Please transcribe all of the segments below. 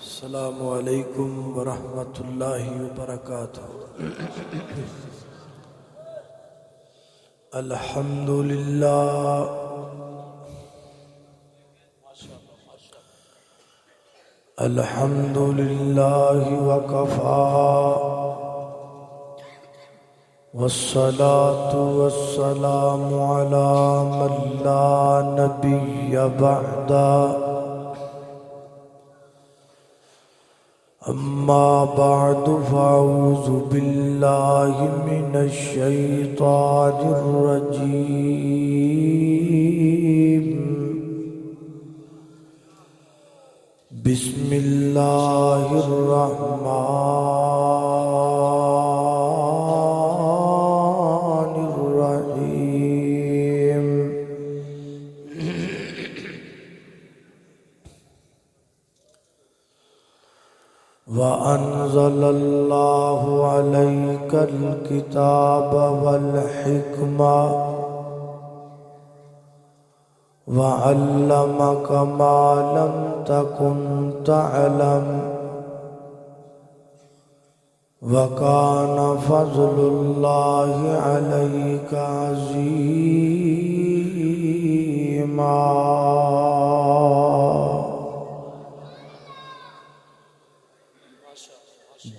السلام علیکم ورحمۃ اللہ وبرکاتہ۔ الحمد للہ الحمد للہ وکفی والصلاة والسلام علی من لا نبی بعدہ۔ اما بعد فاعوذ باللہ من الشیطان الرجیم۔ بسم اللہ الرحمن الرحیم۔ وَأَنزَلَ اللَّهُ عَلَيْكَ الْكِتَابَ وَالْحِكْمَةَ وَعَلَّمَكَ مَا لَمْ تَكُنْ تَعْلَمُ وَكَانَ فَضْلُ اللَّهِ عَلَيْكَ عَظِيمًا۔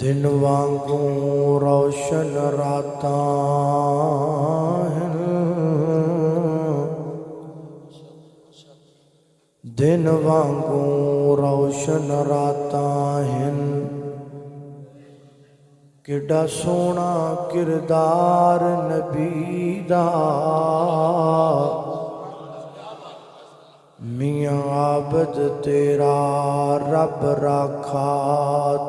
دن وانگوں روشن راتاں ہیں، دن وانگوں روشن راتاں ہیں، کڈا سونا کردار نبی دا، میاں عابد تیرا رب رکھا،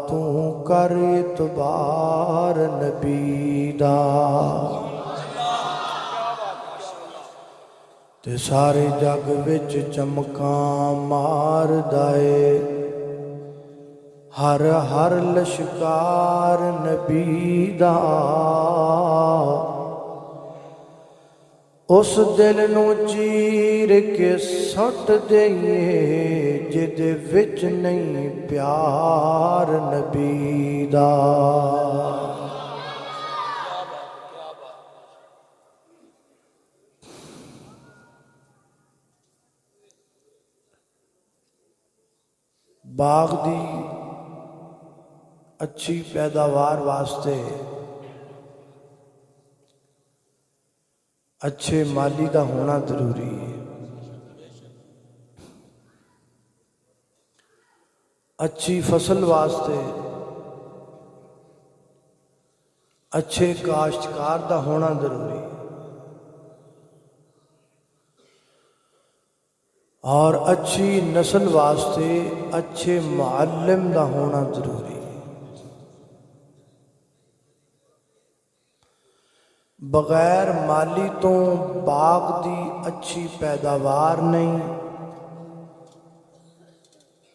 تو کر اعتبار نبی دا، تے سارے جگ وچ چمکاں مار دائے، ہر ہر لشکار نبی دا، اس دل نو چیر کے سٹ دئیے جدے وچ نہیں پیار نبی دا۔ باغ دی اچھی پیداوار واسطے اچھے مالی دا ہونا ضروری ہے، اچھی فصل واسطے اچھے کاشتکار دا ہونا ضروری ہے، اور اچھی نسل واسطے اچھے معلم دا ہونا ضروری ہے۔ بغیر مالی تو باغ دی اچھی پیداوار نہیں،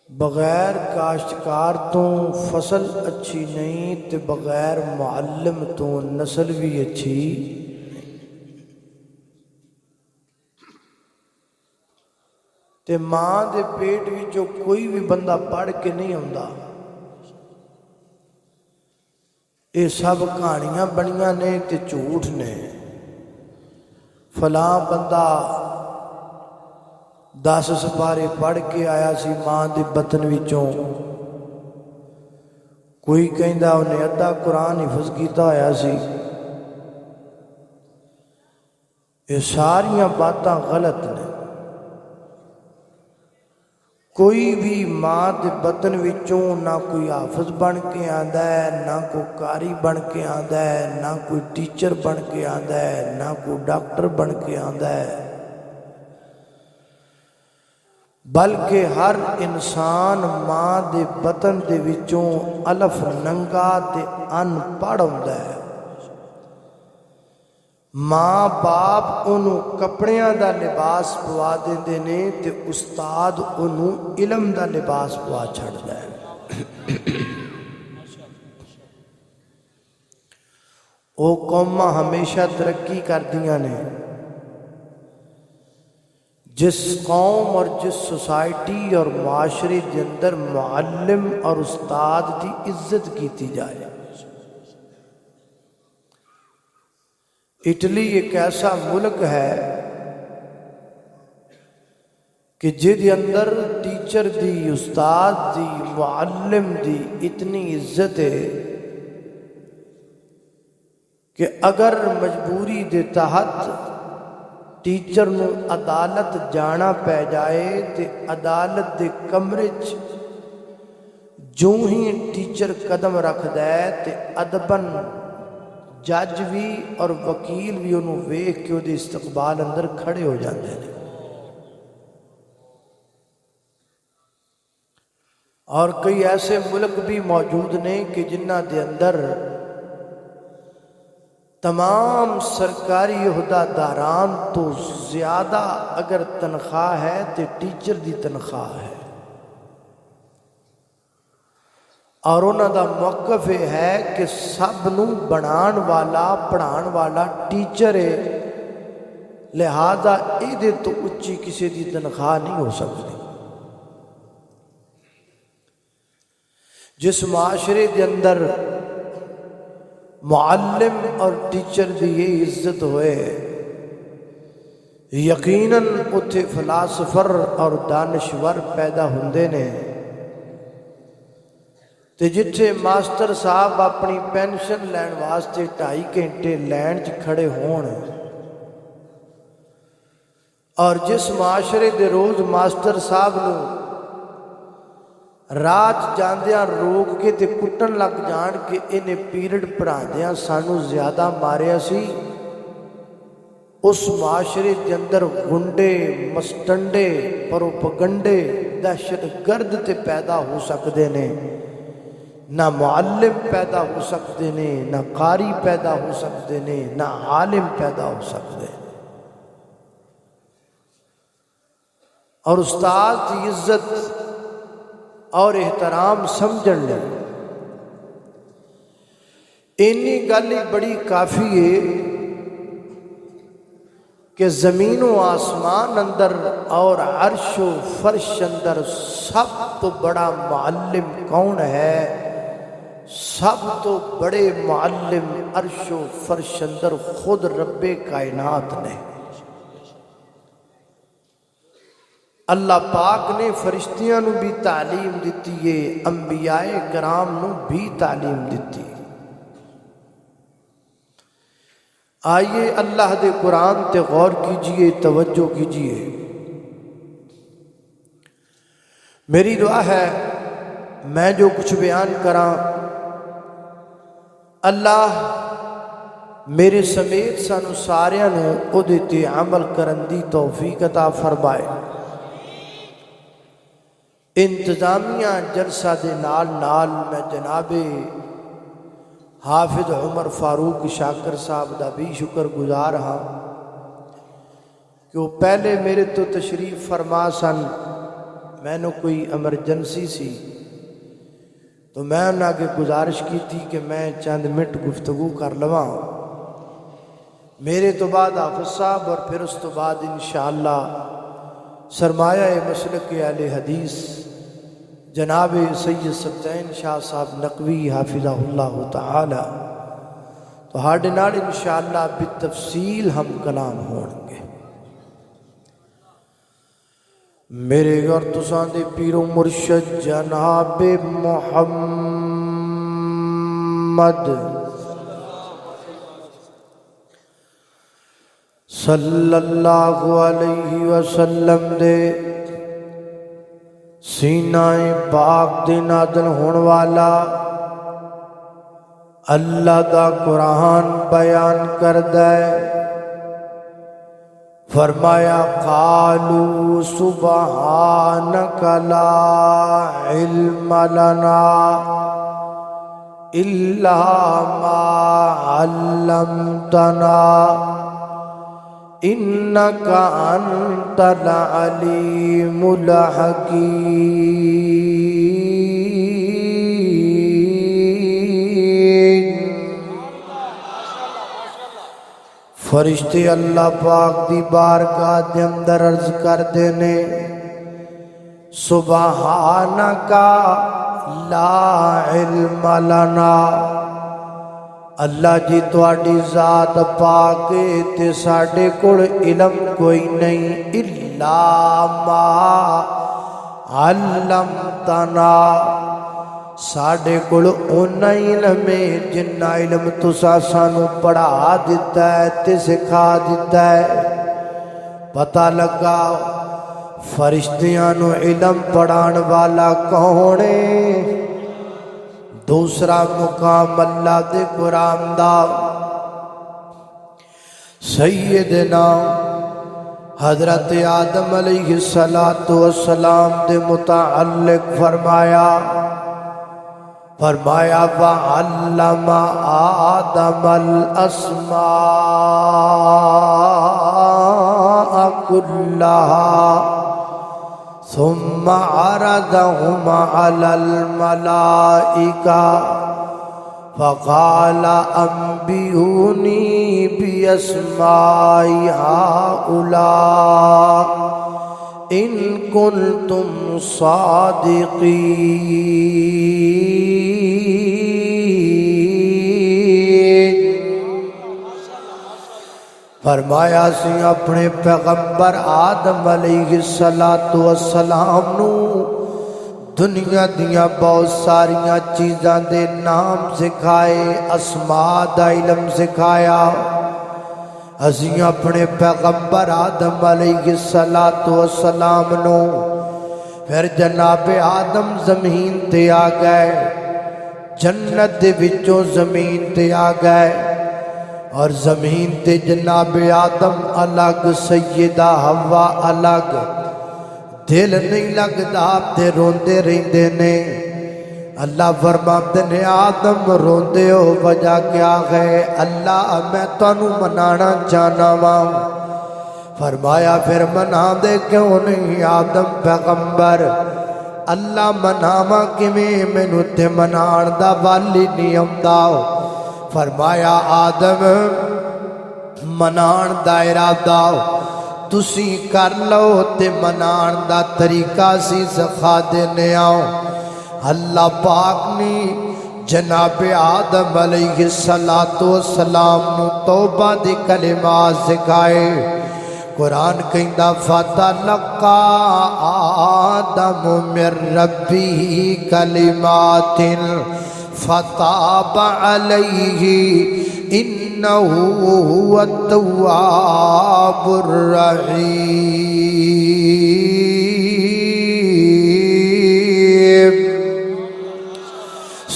بغیر کاشتکار تو فصل اچھی نہیں، تے بغیر معلم تو نسل بھی اچھی تے ماں دے پیٹ وچوں کوئی بھی بندہ پڑھ کے نہیں آندا، یہ سب کہانیاں بنیاں نے تے جھوٹ نے۔ فلاں بندہ 10 سپارے پڑھ کے آیا سی ماں دے بطن وچوں، کوئی کہندا انہیں ادھا قرآن حفظ کیتا ہویا سی۔ یہ ساریاں باتاں غلط نے۔ کوئی بھی ماں دے بطن وچوں نہ کوئی حافظ بن کے آندا ہے، نہ کوئی قاری بن کے آندا ہے، نہ کوئی ٹیچر بن کے آندا ہے، نہ کوئی ڈاکٹر بن کے آندا ہے، بلکہ ہر انسان ماں دے بطن دے وچوں الف ننگا تے ان پڑھ ہوندا ہے۔ ماں باپ انہوں کپڑیاں دا لباس پوا دیندے نے تے استاد انہوں علم دا لباس پوا چھڑدا ہے۔ او قوماں ہمیشہ ترقی کردیاں نے جس قوم اور جس سوسائٹی اور معاشرے کے اندر معلم اور استاد کی عزت کیتی جائے. اٹلی ایک ایسا ملک ہے کہ جہدے اندر ٹیچر دی، استاد دی، معلم دی اتنی عزت ہے کہ اگر مجبوری دے تحت ٹیچر نو عدالت جانا پہ جائے تے عدالت دے کمرے چ جو ہی ٹیچر قدم رکھدا ہے تے ادبن جج بھی اور وکیل بھی انہوں ویکھ کے وہ استقبال اندر کھڑے ہو جاتے ہیں. اور کئی ایسے ملک بھی موجود نے کہ جنہ دے اندر تمام سرکاری عہدہ داران تو زیادہ اگر تنخواہ ہے تو ٹیچر دی تنخواہ ہے، اور انہوں دا موقف یہ ہے کہ سب نو بنان والا پڑھان والا ٹیچر ہے، لہذا یہ تو اچھی کسی دی تنخواہ نہیں ہو سکتی. جس معاشرے کے اندر معلم اور ٹیچر دی یہ عزت ہوئے، یقیناً اتھے فلاسفر اور دانشور پیدا ہوندے نے. تے جتھے ماسٹر صاحب اپنی پینشن لین واسطے 2.5 گھنٹے لین چ کھڑے ہون، اور جس معاشرے دے روز ماسٹر صاحب نو رات جاندیاں روک کے تے کٹن لگ جان کہ انہیں پیریڈ پڑھاندیاں سانو زیادہ ماریا سی، اس معاشرے کے اندر گنڈے، مسٹنڈے، پروپگنڈے، دہشت گرد تے پیدا ہو سکتے نے. نہ معلم پیدا ہو سکتے نے، نہ قاری پیدا ہو سکتے نے، نہ عالم پیدا ہو سکتے. اور استاد کی عزت اور احترام سمجھن لے اینی گل بڑی کافی ہے کہ زمین و آسمان اندر اور عرش و فرش اندر سب تو بڑا معلم کون ہے؟ سب تو بڑے معلم عرش و فرش اندر خود رب کائنات نے. اللہ پاک نے فرشتیاں نو بھی تعلیم دیتی ہے، انبیاء کرام نو بھی تعلیم دیتی. آئیے اللہ دے قرآن تے غور کیجئے، توجہ کیجئے. میری دعا ہے میں جو کچھ بیان کراں اللہ میرے سمیت سانو ساریاں نو اودے تے عمل کرن دی توفیق عطا فرمائے. انتظامیہ جلسہ دے نال نال میں جناب حافظ عمر فاروق شاکر صاحب دا بھی شکر گزار ہاں کہ وہ پہلے میرے تو تشریف فرما سن. میں نے کوئی ایمرجنسی سی تو میں انہوں آگے گزارش کی تھی کہ میں چند منٹ گفتگو کر لواں. میرے تو بعد حافظ صاحب اور پھر اس تو بعد انشاءاللہ سرمایہ مسلک اہل حدیث جناب سید سبزین شاہ صاحب نقوی حافظہ اللہ تعالی تو ہاڑے نال انشاءاللہ بالتفصیل ہم کلام ہون گے. میرے گھر تساں دے پیر و مرشد جناب محمد صلی اللہ علیہ وسلم دے سینہ پاک دے نازل ہون والا اللہ دا قرآن بیان کردہ ہے. فرمایا قالوا سبحانک لا علم لنا الا ما علمتنا انکا انت العلیم الحکیم. فرشتے اللہ پاک دی بارگاہ دے اندر عرض کر دینے سبحانکا لا علم لنا، اللہ جی تواڈی ذات پاک تے ساڈے کول علم کوئی نہیں، الا ما علمتنا، ساڈے کول اونا علم ہے جنہ علم تسا سانو پڑھا دیتا ہے تے سکھا دیتا ہے۔ پتہ لگا فرشتیاں نو علم پڑھان والا کون ہے؟ دوسرا مقام اللہ دے قرآن دا سیدنا حضرت آدم علیہ السلام دے متعلق فرمایا وَعَلَّمَ آدَمَ الْأَسْمَاءَ كُلَّهَا ثُمَّ عَرَضَهُمْ عَلَى الْمَلَائِكَةِ فَقَالَ أَنْبِئُونِي بِأَسْمَاءِ هَؤُلَاءِ إِن كُنتُمْ صَادِقِينَ۔ فرمایا سی اپنے پیغمبر آدم علیہ السلام نو دنیا دیاں بہت ساریاں چیزاں دے نام سکھائے، اسماء دا علم سکھایا۔ اسی اپنے پیغمبر آدم علیہ السلام نو پھر جناب آدم زمین تے آ گئے، جنت دے وچوں زمین تے آ گئے، اور زمین تے جناب آدم الگ، سیدہ حوا الگ، دل نہیں لگدا تے روندے رہندے نے۔ اللہ فرماتے نے آدم روندے ہو وجہ کیا ہے؟ اللہ میں تانوں منانا چاہنا وا۔ فرمایا پھر منا دے کیوں نہیں آدم پیغمبر؟ اللہ مناواں کیویں؟ مینوں تے منان دا والی نہیں آوندا۔ فرمایا آدم منان دا ارادہ تسی کر لو تے منان دا طریقہ سی سکھا دینے آؤ۔ اللہ پاک نے جناب آدم علیہ السلام نو توبہ دی کلمات سکھائے۔ قرآن کہندا فَتَلَقَّى آدم من ربہ کلمات فَتَابَ عَلَيْهِ إِنَّهُ هُوَ التَّوَّابُ الرَّحِيمُ۔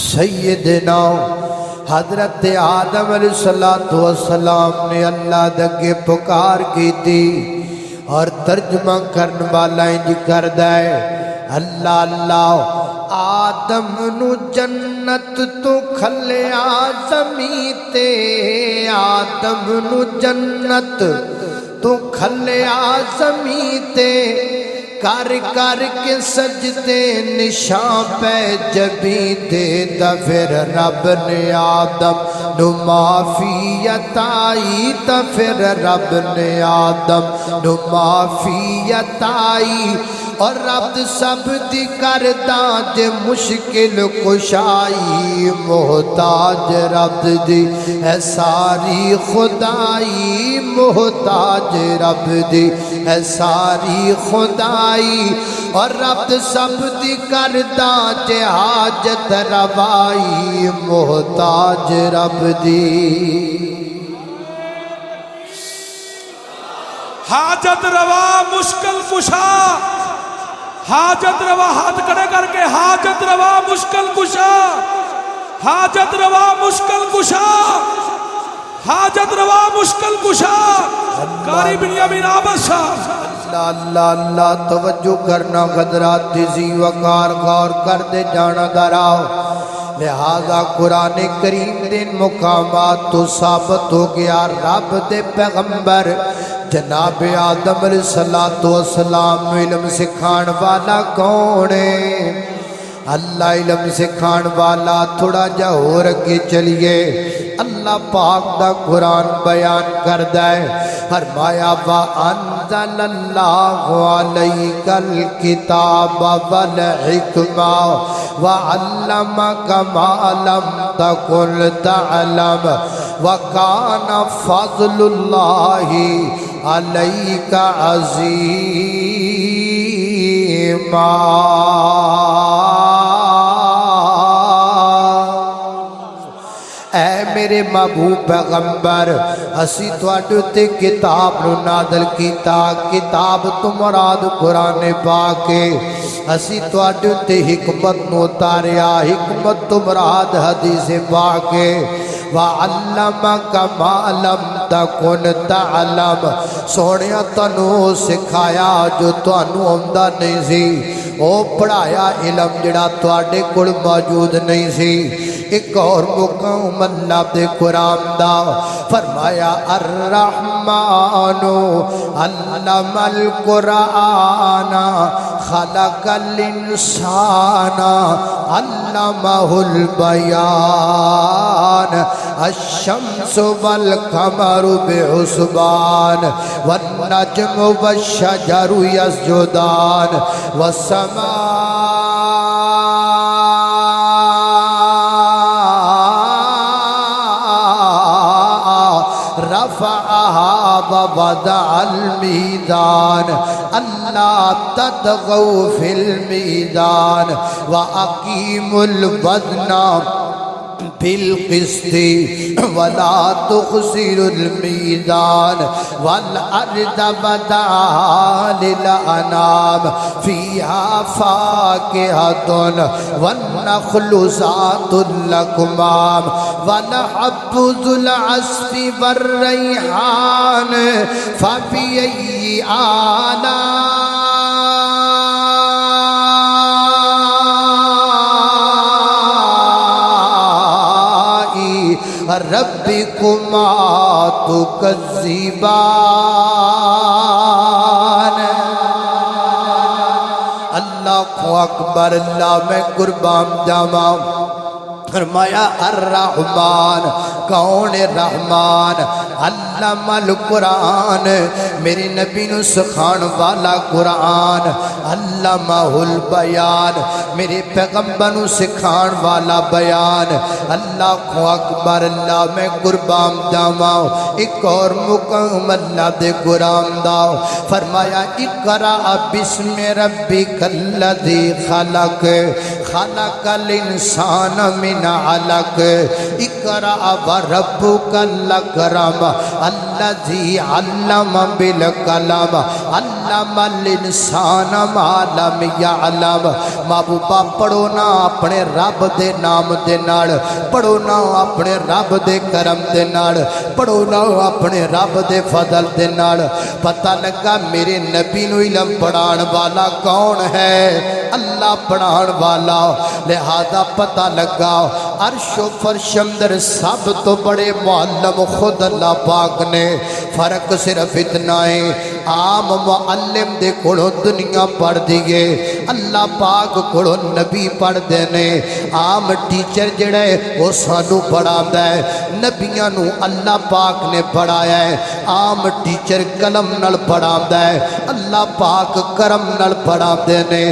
سیدنا حضرت آدم علیہ السلام نے اللہ دگے پکار کی تھی، اور ترجمہ کرنے والا انج کردا ہے اللہ اللہ آدم نو جنت تو کھلیا زمین تے، آدم نو جنت تو کھلیا زمین تے، کر کر کے سجدے نشان پہ جبی دے دا، پھر رب نے آدم نو معافی عطائی، تا پھر رب نے آدم نو معافی عطائی، اور رب سب دی کردہ جے مشکل کشائی، محتاج رب دی ہے ساری خدائی، محتاج رب دی ہے ساری خدائی، اور رب سب دی کردہ جے حاجت روائی، محتاج رب دی حاجت روا مشکل کشا، حاجت روا ہاتھ کھڑے کر کے، حاجت روا مشکل کشا، حاجت روا مشکل کشا، حاجت روا مشکل کشا، قاری بنیامین عابد شاہ۔ اللہ اللہ اللہ توجہ کرنا، قدرات تیزی وقار غور کر دے جانا دراؤ۔ لہذا قرآن کریم دن مقامات تو ثابت ہو گیا رب دے پیغمبر جناب آدم علیہ السلام علم سکھان والا کون ہے؟ اللہ علم سکھان والا تھوڑا جا اور اگے چلیے اللہ پاک دا قرآن بیان کردہ ہے فرمایا وَأَنزَلَ اللَّهُ عَلَيْكَ الْكِتَابَ وَالْحِكْمَةَ وَعَلَّمَكَ مَا لَمْ تَكُنْ تَعْلَمْ وَكَانَ فَضْلُ اللَّهِ عَلَيْكَ عَظِيمًا۔ اے میرے محبوب پیغمبر اسی تواڈے تے کتاب نو نازل کیتا کتاب تو مراد قرآن پاک ہے اسی تواڈے تے حکمت نو اتاریا حکمت تو مراد حدیث پاک ہے وَعَلَّمَكَ مَا لَمْ تَكُنْ تَعْلَمْ سونیا تنو سکھایا جو تانو آندا نہیں سی او پڑھایا علم جڑا تواڈے کول موجود نہیں سی۔ ایک اور مقام اللہ دے قرآن دا فرمایا الرحمن علم القرآن خلق الانسان علمہ البیان الشمس والقمر بحسبان والنجم والشجر يسجدان رفعها ووضع الميزان ألا تطغوا في الميزان وأقيموا الوزن بالقسط ولا تخسروا الميزان والأرض وضعها للأنام فيها فاكهة والنخل ذات الأكمام والحب ذو العصف والريحان فبأي ربکما تکذبان۔ اللہ اکبر اللہ میں قربان جاواں فرمایا الرحمن کون رحمان علم القرآن میرے نبی نو سکھان والا قرآن علمہ البیان میرے پیغمبر نو سکھان والا بیان۔ اللہ اکبر اللہ میں قربان جاواں ایک اور مقام اللہ دے قرآن دا فرمایا اقرأ بسم ربک الذی خلق خلق الانسان من علق اقرأ وربک الاکرم الذی علم بالقلم علم الانسان ما لم یعلم۔ محبوبہ پڑھو نا اپنے رب دے نام دے نال پڑھو نا اپنے رب دے کرم دے نال پڑھو نا اپنے رب دے فضل دے نال پتہ لگا میرے نبی نو علم پڑھان والا کون ہے اللہ پڑھان والا۔ لہذا پتہ لگا عرش و فرش اندر سب تو بڑے معلم خود اللہ پاک نے فرق صرف اتنا ہے عام معلم دے کولوں دنیا پڑھ دیئے اللہ پاک کولوں نبی پڑھ دینے عام ٹیچر جڑا ہے وہ سانو پڑھا ہے نبیاں نو اللہ پاک نے پڑھایا ہے عام ٹیچر قلم نال پڑھا ہے اللہ پاک کرم نال پڑھا دینے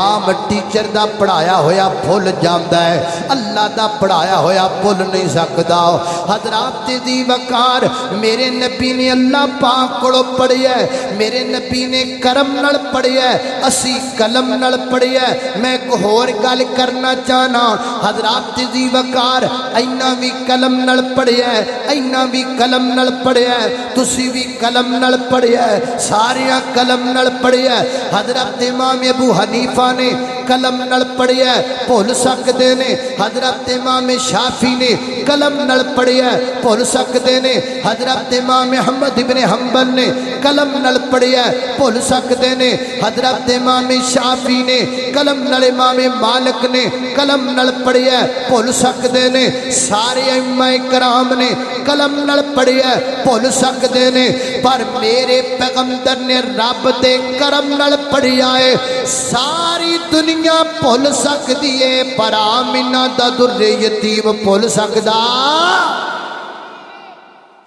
عام ٹیچر دا پڑھایا ہویا بھول جاندا ہے اللہ دا پڑھایا ہویا بھول نہیں سکدا۔ حضرات دی وقار میرے نبی نے اللہ پاک کو پڑھیا ہے میرے نبی نے کرم نال پڑھیا ہے اسی قلم نال پڑھیا ہے۔ میں ایک اور گل کرنا چاہنا حضرات دی وقار اینا بھی قلم نال پڑھیا ہے اینا بھی قلم نال پڑھیا ہے تسی بھی قلم نال پڑھیا ہے ساریاں قلم نال پڑھیا ہے۔ حضرت امام ابو حنیفہ نے قلم نال پڑھیا ہے بھول سکدے نے حضرت امام شافعی نے قلم نال پڑھیا بھول سکتے نے، حضرت امام احمد ابن حنبل نے قلم نال پڑھیا بھول سکتے نے، حضرت امام شافعی نے قلم نال، امام مالک نے قلم نال پڑھیا بھول سکتے نے، سارے ائمہ کرام نے قلم نال پڑھیا بھول سکتے نے، پر میرے پیغمبر نے رب دے کرم نال پڑھیا ہے ساری دنیا بھول سکتی ہے، پر آمنہ دا در یتیم بھول سکدا؟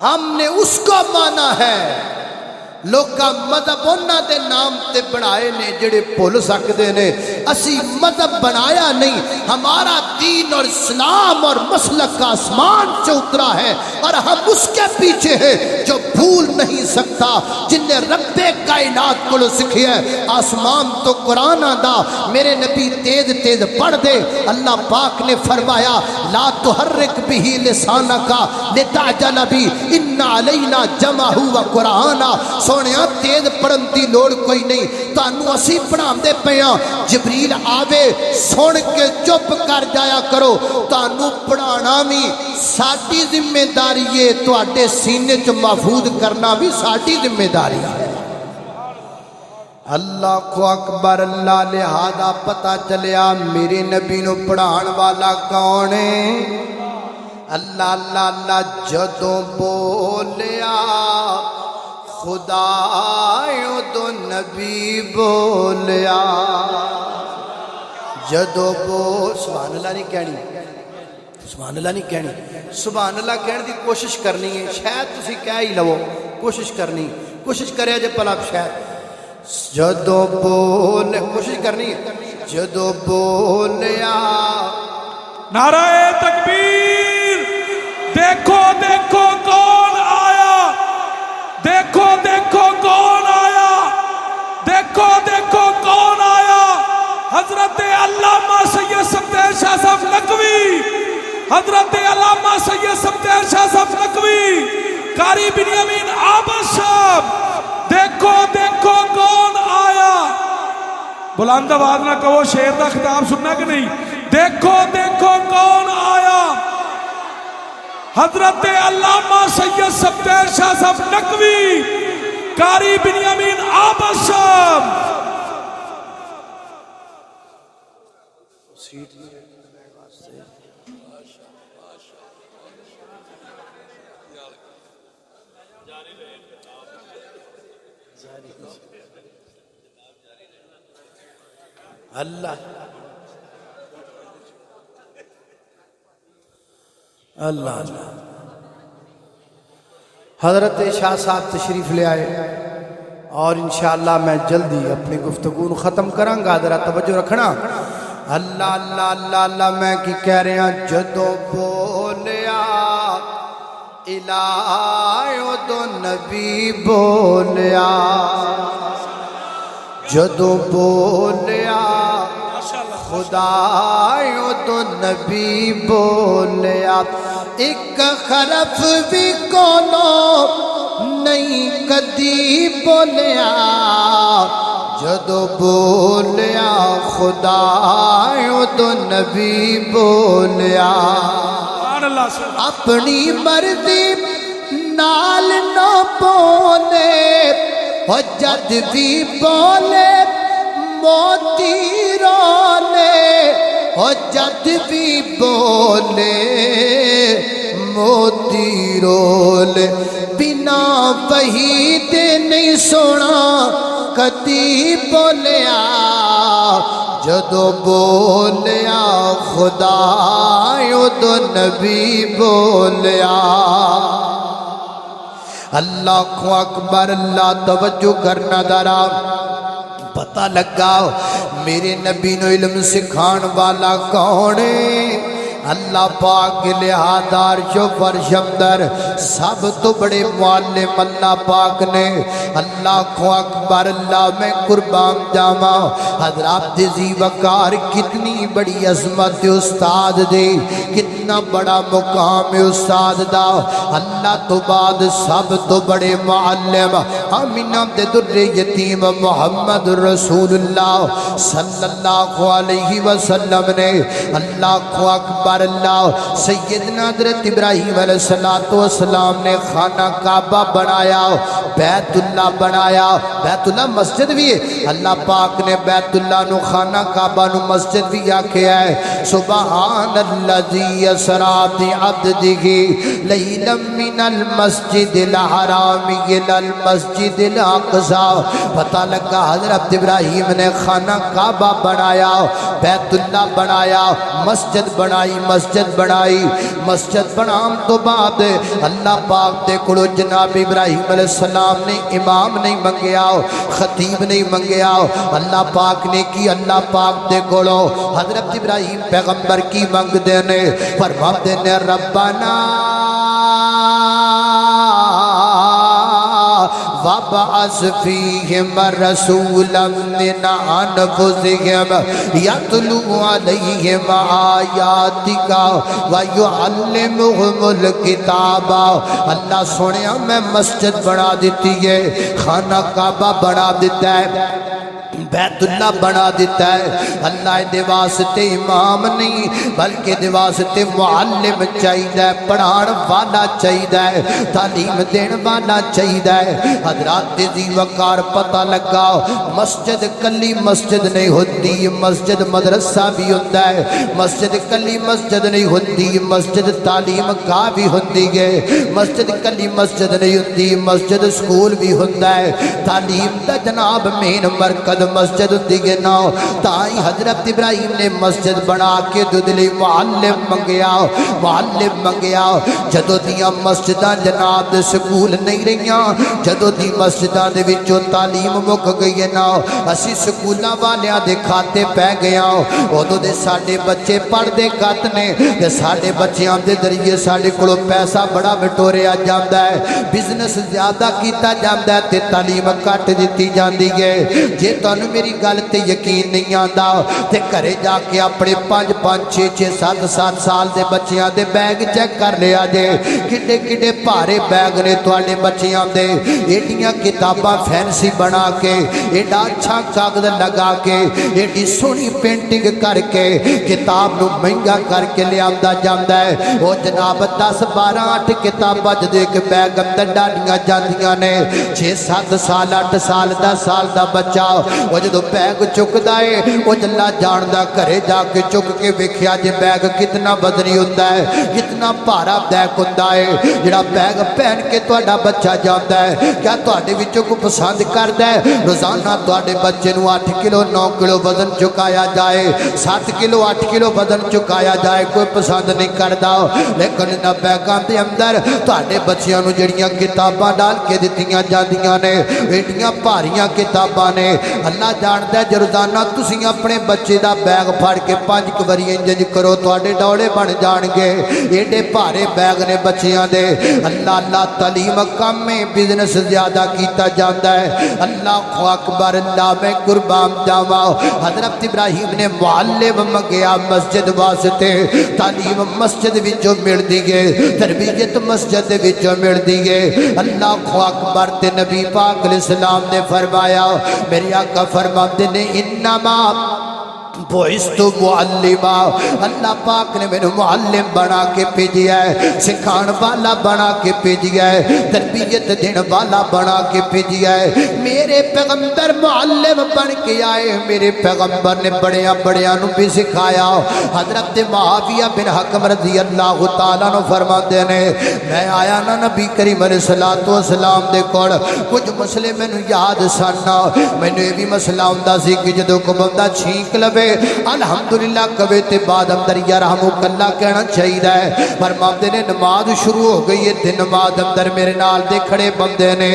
ہم نے اس کو مانا ہے، لوکا مذہب انہاں دے نام تے بنائے نے جڑے بھول سکتے نے، اسی مذہب بنایا نہیں، ہمارا دین اور اسلام اور مسلک کا آسمان سے اترا ہے، اور ہم اس کے پیچھے ہیں جو بھول نہیں سکتا، جن نے رب کائنات کو سکھیا ہے آسمان تو قرآن دا، میرے نبی تیز تیز پڑھ دے، اللہ پاک نے فرمایا لا تحرک بھی لسانک لتعجل بھی ان علینا جمعہ و قرآن، سونیا تیز پڑھن دی لوڑ کوئی نہیں، تانوں اسی پڑھا دے پیاں، جبریل آوے سن کے چپ کر جایا کرو، تانوں پڑھانا بھی ساڈی ذمہ داری ہے، تواڈے سینے چ محفوظ کرنا بھی ساڈی ذمہ داری ہے۔ اللہ کو اکبر، اللہ لہذا پتہ چلیا میرے نبی نو پڑھان والا کون ہے؟ اللہ اللہ اللہ جدوں بولیا خدایوں تو نبی بولیا، جدو سبحان اللہ نہیں کہنی، سبحان اللہ نہیں کہنی، سبحان اللہ کہنے دی کوشش کرنی ہے، شاید تسی کہہ ہی لو، کوشش کرنی، کوشش کرے جے پلا شاید، جدو بولے کوشش کرنی ہے، جدو بولیا نعرہ تکبیر، دیکھو دیکھو کون آیا، دیکھو دیکھو کون آیا، دیکھو دیکھو کون آیا، حضرت علامہ سید سبتیر شاہ صاحب نقوی، حضرت علامہ سید سبتیر شاہ صاحب نقوی، قاری بنیامین عابد صاحب، دیکھو دیکھو کون آیا، بلند آواز نہ کہو، شیر دا خطاب سننا کہ نہیں، دیکھو دیکھو کون آیا، حضرت علامہ سید سبتیر شاہ صاحب نقوی، قاری بنیامین عابد صاحب، اللہ اللہ اللہ حضرت شاہ صاحب تشریف لے آئے اور انشاءاللہ میں جلدی اپنی گفتگو ختم کراں گا، ذرا توجہ رکھنا۔ اللہ اللہ اللہ اللہ میں کی کہہ رہے ہیں، جدو بولیا الہیوں تو نبی بولیا، جدو بولیا خدایوں تو نبی بولیا، ایک حرف بھی کونو نہیں کدی بولیا، جدو بولیا خدایوں تو نبی بولیا، اپنی مرضی نال نہ بولے، اور جد بھی بولے موتی رولے، اور جد بھی بولے موتی رولے، بنا وحی دے نہیں سونا کدی بولیا، جدو بولیا خدایوں تو نبی بولیا۔ اللہ کو اکبر، اللہ توجہ کرنا ذرا، پتہ لگا میرے نبی نو علم سکھان والا کون ہے؟ اللہ پاک لہادار جو فرشمدر سب تو بڑے معلم اللہ پاک نے، اللہ کو اکبر، اللہ میں قربان جاواں، حضرات ذی وقار کتنی بڑی عظمت استاد دے، کتنی اتنا بڑا مقام ہے استاد دا اللہ تو بعد سب تو بڑے معلم آمینہ دے در یتیم محمد رسول اللہ صلی اللہ علیہ وسلم نے اللہ اکبر اللہ سیدنا حضرت ابراہیم علیہ السلام نے خانہ کعبہ بنایا بیت اللہ بنایا بیت اللہ مسجد بھی ہے اللہ پاک نے بیت اللہ نو خانہ کعبہ نو مسجد بھی آکھیا ہے سبحان اللذی اسرا بعبدہ لیلا من المسجد الحرام الى المسجد الاقصی پتہ لگا حضرت ابراہیم نے خانہ کعبہ بنایا بیت اللہ بنایا مسجد بنائی مسجد بنام تو بعد اللہ پاک دے کڑو جناب ابراہیم علیہ السلام نے امام نہیں منگیا خطیب نہیں منگیا اللہ پاک نے کی اللہ پاک دے کڑو حضرت ابراہیم پیغمبر کی منگ دینے فرماتے دینے ربنا وَبَعَثْ فِيهِمْ رَسُولًا مِّنْ أَنفُسِهِمْ يَتْلُو عَلَيْهِمْ آيَاتِكَ وَيُعَلِّمُهُمُ الْكِتَابَ اللہ سنیا میں مسجد بنا دیتی ہے خانہ کعبہ بنا دیتا ہے بیت اللہ بنا دیتا ہے اللہ دے واسطے امام نہیں بلکہ دے واسطے معلم چاہیدہ ہے پڑھان والا چاہیدہ ہے تعلیم دین والا چاہیدہ ہے حضرات دی وقار پتہ لگا مسجد کلی مسجد نہیں ہوتی مسجد مدرسہ بھی ہوتا ہے مسجد کلی مسجد نہیں ہوتی مسجد تعلیم کا بھی ہوتی ہے مسجد کلی مسجد نہیں ہوتی مسجد سکول بھی ہوتا ہے تعلیم دا جناب مین مرکز مسجد دیگے نا تائی حضرت ابراہیم نے مسجد بنا کے دودلی معلم منگیا جدو دیا مسجدہ جناب دے سکول نہیں رہیاں جدو دی مسجدہ دے وچوں تعلیم مک گئی نا اسی سکولہ والیاں دے کھاتے پہ گیا ادو دے ساڑھے بچے پڑھ دے کت نے کہ ساڑھے بچیاں دے ذریعے ساڑھے کلو پیسہ بڑا بٹوریا جاندہ ہے بزنس زیادہ کیتا جاندہ ہے تے تعلیم کٹ دیتی جاندی ہے جے تو میری گل تے یقین نہیں آندا تے کرے جا کے اپنے 5 6 7 سال دے بچیاں دے بیگ چیک کر لیا جے کڈے کڈے بھارے بیگ نے تواڈے بچیاں دے ایڈیاں کتاباں فینسی بنا کے ایڈا اچھا کاغذ لگا کے ایڈی سونی پینٹنگ کر کے کتاب نو مہنگا کر کے لے آندا جاندا ہے او جناب 10 12 8 کتاباں جدے کہ بیگ اندر ڈالیاں جاندیاں نے 6 7 سال 8 سال 10 سال دا بچہ وہ جدو بیگ چک دائے وہ جلا جاندہ کرے جا کے چک کے ویکھیا جے بیگ کتنا بدنی ہوتا ہے کتنا پارا بیگ ہوتا ہے جڑا بیگ پہن کے تواڈا بچہ جاندا ہے کیا تواڈے وچوں کو پسند کردا ہے روزانہ تواڈے بچے نو 8 کلو 9 کلو وزن چکایا جائے 7 کلو 8 کلو وزن چکایا جائے کوئی پسند نہیں کردا لیکن انہاں بیگاں دے اندر تواڈے بچیاں نو جڑیاں کتاباں ڈال کے دتیاں جاندیاں نے ایڈیاں بھاریاں کتاباں نے اللہ جانتا ہے روزانہ تسی اپنے بچے دا بیگ پھڑ کے 5 واری انج کرو تواڈے ڈوڑے بن جان گے ایڈے بھارے بیگ نے بچیاں دے اللہ تعلیم کم میں بزنس زیادہ کیتا جاندا ہے اللہ اکبر اللہ میں قربان جاواں حضرت ابراہیم نے معلم منگیا مسجد واسطے تعلیم مسجد وچوں ملدی ہے تربیت مسجد وچوں ملدی ہے اللہ اکبر تے نبی پاک علیہ السلام نے فرمایا میری آقا فرماتے نے انما بوئستو معلمہ اللہ پاک نے میرے معلم بنا کے بھیجیا ہے سکھان والا بنا کے بھیجیا ہے تربیت دین والا بنا کے بھیجیا ہے میرے پیغمبر معلم بن کے آئے میرے پیغمبر نے بڑیاں نو بھی سکھایا حضرت معاویہ بن حکم رضی اللہ تعالیٰ نو فرماتے نے میں آیا نا نبی کریم علیہ السلام دے کول کچھ مسئلے میں نو یاد سننا میں نے بھی مسئلہ ہوندہ سی کہ جدو کو بندہ چھینک لبے الحمدللہ کبھی تے بعد اندر یرحمک اللہ کہنا چاہیے ہے فرماتے نے نماز شروع ہو گئی ہے تے نماز اندر میرے نال دے کھڑے بندے نے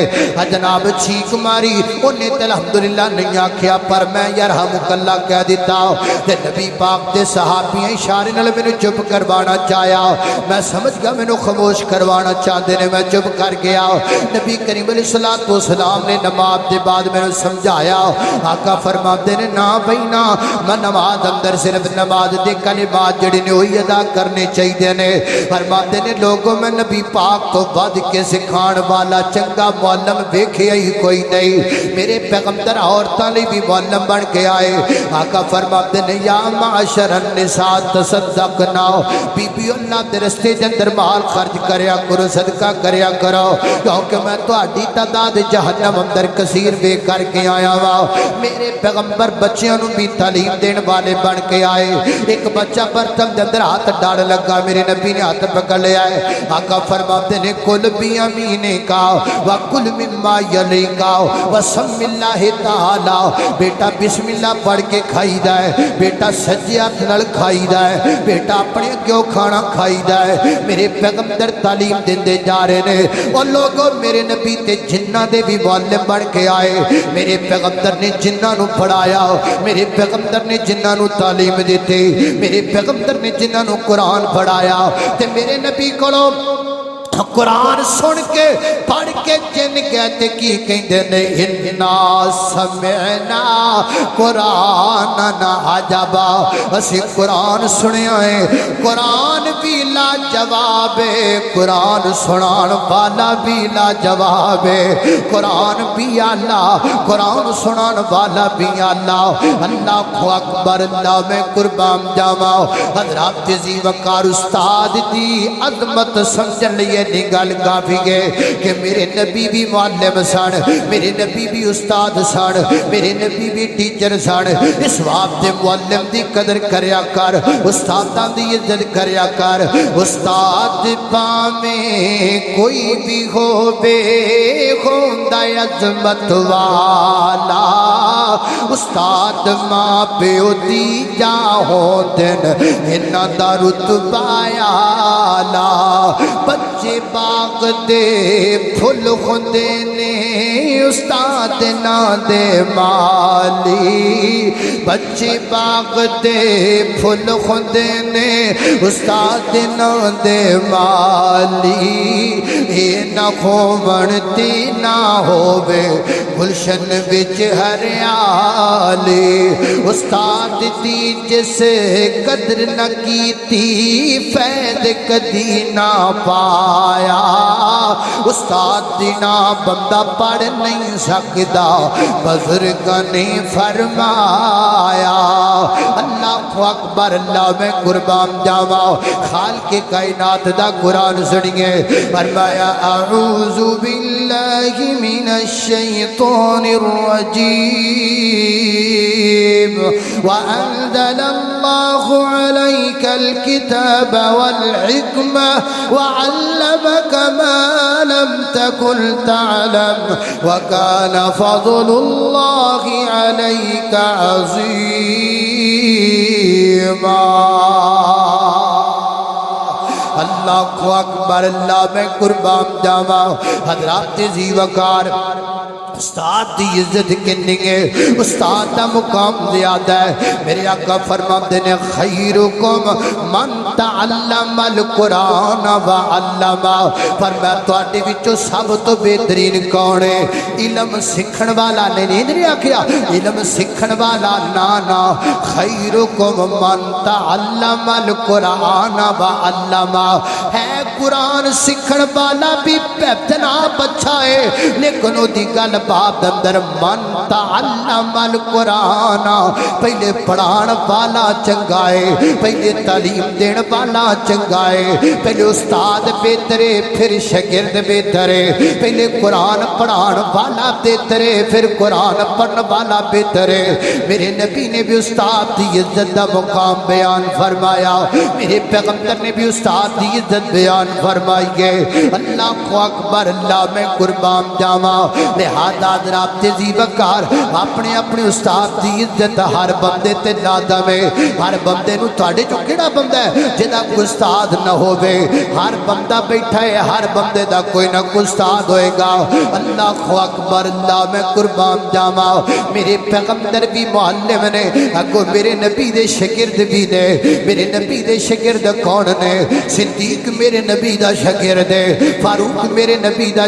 جناب چھینک ماری انہیں تے الحمدللہ نہیں آکھیا پر میں یرحمک اللہ کہہ دیتا تے نبی پاک دے صحابیاں اشارے نال میں چپ کروانا چاہیا میں سمجھ گیا میں خاموش کروانا چاہتے نے میں چپ کر گیا نبی کریم علیہ السلام نے نماز دے بعد میں سمجھایا آقا فرماتے نے نا بھائی نا میں نماز اندر صرف نماز دے کلمات جڑے نے وہی ادا کرنے چاہیے نے فرماتے نے لوگوں میں نبی پاک تو ود کے سکھان والا چنگا معلم ویکھیا ہی کوئی نہیں میرے پیغمبر عورتاں لئی بھی معلم بن کے آئے آقا فرماتے نے یا معاشر النساء تصدقنا بی بی اللہ دے رستے دے اندر مال خرچ کریا کرو صدقہ کریا کرو کیونکہ میں تہاڈی تعداد جہنم اندر کثیر بے کر کے آیا وا میرے پیغمبر بچیاں نو بھی تعلیم دین والے بن کے آئے ایک بچہ برتن دے اندر ہاتھ ڈال لگا میرے نبی نے ہاتھ پکڑ لیا ہے آقا فرماتے نے کل بھی امینے کا وکل مما یلی کا وسم اللہ تعالی بیٹا بسم اللہ پڑھ کے کھائی دا ہے بیٹا سجے ہاتھ نال کھائی دا ہے بیٹا اپنے کیوں کھانا کھائی دا ہے میرے پیغمبر تعلیم دیندے جا رہے نے اور لوگوں میرے نبی تے جنہ دے بھی معلم بن کے آئے میرے پیغمبر نے جنہ نو پڑھایا میرے پیغمبر نے جنہ نو تعلیم دیتے میرے پیغمبر نے جنہ نو قرآن پڑھایا تے میرے نبی کولوں قرآن سن کے پڑھ کے جن کہتے کی کہندے نے انا سمعنا قرآن عجبا اسی قرآن سنیا ہے قرآن بھی لا جواب ہے قرآن سنان والا بھی لا جواب ہے قرآن بھی اللہ قرآن سنان والا بھی اللہ اللہ اکبر اللہ میں قربان جاواں حضرات عزیز وقار استاد دی عظمت سمجھن لیے نگل کافی ہے کہ میرے نبی بھی معلم سن میرے نبی بھی استاد سن میرے نبی بھی ٹیچر سن اس واسطے معلم دی قدر کریا کر استاداں دی عزت کریا کر استاد پاویں کوئی بھی ہووے ہوندا عظمت والا استاد ماں پیو دی جا ہوندن انہاں دا رتبہ اعلی بچے باغ دے پھل ہوندے نے استاد نا دے مالی بچے باغ دے پھل ہوندے نے استاد نا دے مالی اے نہ کھوون تے نہ ہووے گلشن وچ ہریالی استاد دی جس قدر نہ کیتی فیض کدی نہ پایا استاد دینا بندہ پڑھ نہیں سکتا بزرگاں نے فرمایا اللہ اکبر اللہ میں قربان جاواں خالق کائنات دا قرآن سنیے فرمایا اعوذ باللہ من الشیطان الرجیم وانزل اللہ علیک الکتاب والحکمہ وعلمك ما لم تكن تعلم وكان فضل الله عليك عظيما اللہ اکبر اللہ میں قربان جاواں حضرات ذی وقار استاد دی عزت کنی ہے استاد دا مقام زیادہ ہے میرے آقا فرماتے نے خیرکم من تعلم القرآن وعلما فرمایا تواڈے وچوں سب تو بہترین کون ہے علم سکھن والا نہیں آکھیا علم سکھن والا نا خیرکم من تعلم القرآن وعلما ہے قرآن سکھن والا بھی اتنا اچھا ہے لیکن وہ دی گل باب اندر من تعلم القرآن پہلے پڑھان والا چنگا ہے پہلے تعلیم دین والا چنگا ہے پہلے استاد بہتر ہے پھر شاگرد بہتر ہے پہلے قرآن پڑھان والا بہتر ہے پھر قرآن پڑھن والا بہتر ہے میرے نبی نے بھی استاد دی عزت دا مقام بیان فرمایا میرے پیغمبر نے بھی استاد دی عزت بیان فرمائی ہے اللہ اکبر اللہ میں قربان جاواں لہذا حضرات ذی وقار اپنے اپنے استاد دی عزت ہر بندے تے لازم ہے ہر بندے نو تواڈے چوں کیڑا بندہ ہے جدا کوئی استاد نہ ہووے ہر بندہ بیٹھا ہے ہر بندے دا کوئی نہ کوئی استاد ہوئے گا اللہ اکبر اللہ میں قربان جاواں میرے پیغمبر بھی معلم نے اگو میرے نبی دے شاگرد بھی نے میرے نبی دے شاگرد کون نے صدیق میرے نبی دا شاگرد ہے فاروق میرے نبی دا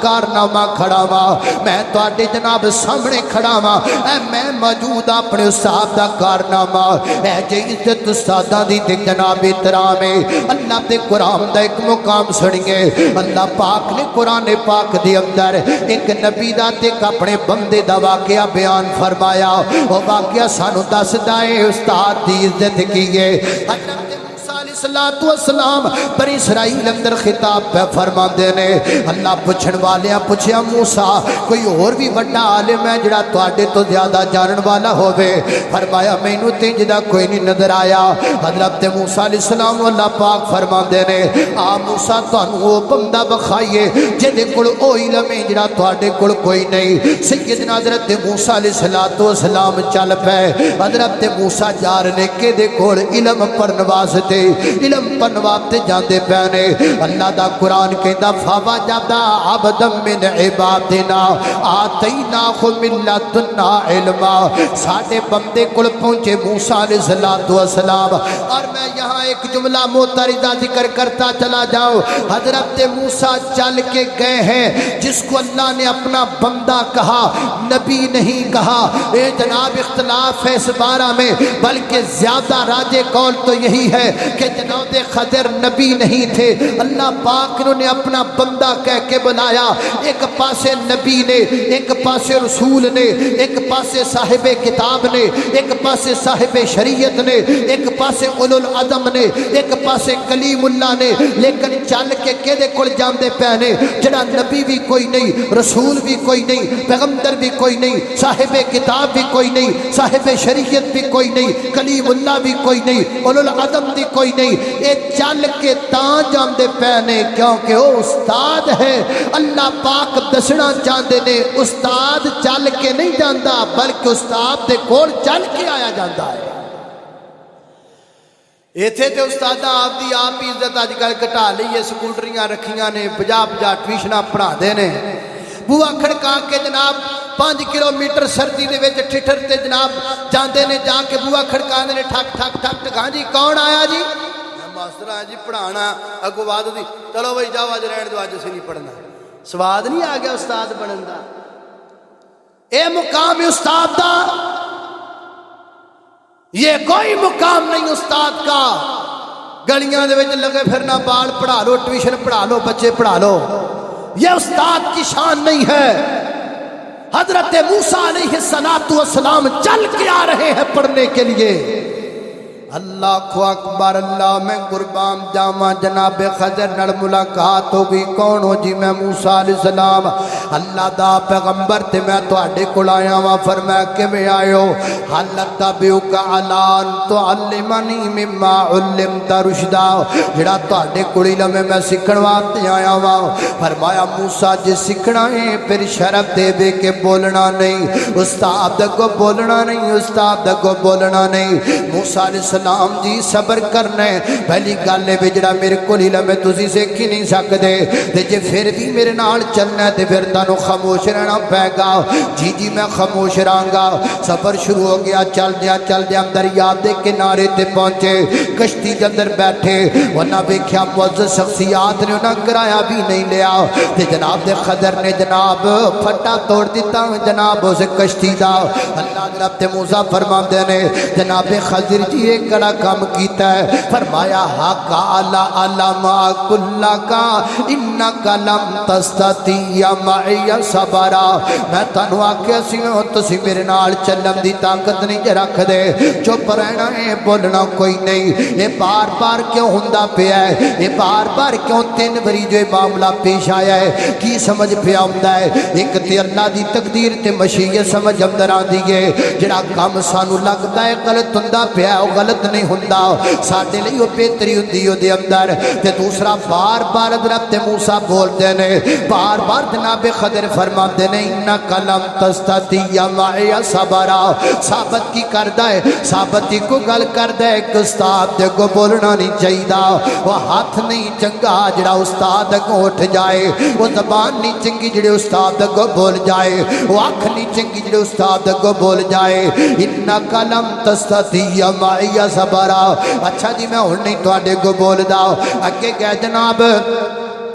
کارنامہ کھڑا وا میں تواڈے جناب سامنے کھڑا وا اے میں موجود اپنے استاد دا کارنامہ اے جے عزت استاداں دی تے جناب احترام ہے اللہ دے قرآن دا ایک مقام سنیے اللہ پاک نے قرآن پاک دے اندر ایک نبی دا تے اپنے بندے دا واقعہ بیان فرمایا وہ واقعہ سانو دسدا ہے استاد دی عزت کیے حضرت صلاۃ والسلام بنی اسرائیل اندر خطاب پہ فرما نے اللہ پوچھن والیاں پوچھیا موسیٰ کوئی اور بھی بڑا عالم ہے جڑا تواڈے تو زیادہ جانن والا ہووے فرمایا مینوں تے جدا کوئی نہیں نظر آیا حضرت موسیٰ علیہ السلام اللہ پاک فرما نے آ موسیٰ تانوں او بندہ بخائیے جدے کول او علم ہے جڑا تواڈے کول کوئی نہیں سیدنا حضرت موسیٰ علیہ السلام چل پے حضرت موسیٰ جا رہے کہ دے کول علم پڑھن واسطے علم پنواتے جاندے پینے اللہ دا قرآن کہندا فوجدا عبدا من عبادنا آتیناہ من لدنا علما ساڈے بندے کول پہنچے موسیٰ علیہ السلام اور میں یہاں ایک جملہ متعارضہ ذکر کرتا چلا جاؤں حضرت موسیٰ چل کے گئے ہیں جس کو اللہ نے اپنا بندہ کہا نبی نہیں کہا اے جناب اختلاف ہے اس بارہ میں بلکہ زیادہ راجے قول تو یہی ہے کہ جناب خضر نبی نہیں تھے اللہ پاک نے اپنا بندہ کہہ کے بلایا ایک پاسے نبی نے ایک پاسے رسول نے ایک پاسے صاحب کتاب نے ایک پاسے صاحب شریعت نے ایک پاسے اولو العزم نے ایک پاسے کلیم اللہ نے لیکن چل کے کدے کول جاندے پینے جڑا نبی بھی کوئی نہیں رسول بھی کوئی نہیں پیغمبر بھی کوئی نہیں صاحب کتاب بھی کوئی نہیں صاحب شریعت بھی کوئی نہیں کلیم اللہ بھی کوئی نہیں اولو العزم بھی کوئی نہیں اے چل کے تاں جاندے پینے کیونکہ وہ استاد ہے اللہ پاک دسنا چاہتے نے استاد چل کے نہیں جاندا بلکہ استاد دے کول چل کے آیا جاندا ہے ایتھے تے استاداں آپ دی آپ ہی عزت اج کل گھٹا لئی سکوٹریاں رکھیاں نے بجا ٹیوشناں پڑھا دے نے بوا کھڑکا کے جناب 5 کلومیٹر سردی دے وچ ٹھٹر تے جناب جاندے نے جا کے بوا کھڑکا دے نے ٹھک ٹھک ٹھک ٹھکاں جی کون آیا جی ماسٹر آ جی پڑھانا اگو وعد دی چلو بھائی جاؤ اج رہن دو اج اسی نہیں پڑھنا سواد نہیں آ گیا استاد بنن دا اے مقام استاد دا یہ کوئی مقام نہیں استاد کا گلیاں دے وچ لگے پھرنا بال پڑھا لو ٹیوشن پڑھا لو بچے پڑھا لو یہ استاد کی شان نہیں ہے حضرت موسیٰ علیہ السلام چل کے آ رہے ہیں پڑھنے کے لیے اللہ کو اکبر اللہ میں قربان جاواں جناب خضر نال ملاقات ہو گئی کون ہو جی میں موسیٰ علیہ السلام اللہ دا پیغمبر تے میں تواڈے کول آیا وا فرمایا کیویں آئے ہو حالت تبیوک علان تعلمنی مما علمت رشدا جڑا تواڈے کول علم میں سکھن واسطے آیا وا فرمایا موسیٰ جے سکھنا ہے پھر شرف دے دے کے بولنا نہیں استاد کو بولنا نہیں استاد کو بولنا نہیں موسیٰ علیہ السلام جی صبر کرنا ہے پہلی گل ہے جڑا میرے کول علم ہے تسی سیکھ ہی نہیں سکدے تے جے پھر بھی میرے نال چلنا ہے تے پھر تانوں خاموش رہنا پے گا جی جی میں خاموش رہاں سفر شروع ہو گیا چل دیا دریا دے کنارے تے پہنچے کشتی دے اندر بیٹھے انہاں ویکھیا معزز شخصیات نے انہاں کرایہ بھی نہیں لیا تے جناب دے خضر نے جناب پھٹا توڑ دیتا جناب اس کشتی دا اللہ رب تے موسیٰ فرماندے نے جناب خضر جی ایک کڑا کام کیتا ہے فرمایا حق اعلی علما کلا کا انک لم تستطیع معی صبرا میں تانوں آکھیا سی تسی میرے نال چلن دی طاقت نہیں جے رکھ دے چپ رہنا ہے بولنا کوئی نہیں یہ بار بار کیوں ہوندا پیا ہے یہ بار بار کیوں 3 باری جو معاملہ پیش آیا ہے کی سمجھ پیا ہوندا ہے ایک تے اللہ دی تقدیر تے مشیت سمجھ اندر آندی ہے جڑا کام سانو لگدا ہے غلط ہوندا پیا ہے غلط نہیں ہوندا ساڈے لئی او بہتری ہوندی او دے اندر تے دوسرا بار بار حضرت موسیٰ بولدے نے بار بار جناب خضر فرماندے نے انک لم تستطیع معی صبرا ثابت کی کردا ہے ثابت کی کو گل کردا ہے کہ استاد دے کو بولنا نہیں چاہیدا وہ ہاتھ نہیں چنگا جڑا استاد کو اٹھ جائے وہ زبان نہیں چنگی جڑے استاد کو بول جائے وہ اکھ نہیں چنگی جڑے استاد کو بول جائے انک لم تستطیع معی صبرا اچھا جی میں ہن نہیں تواڈے کو بولدا اگے گئے جناب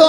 2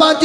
5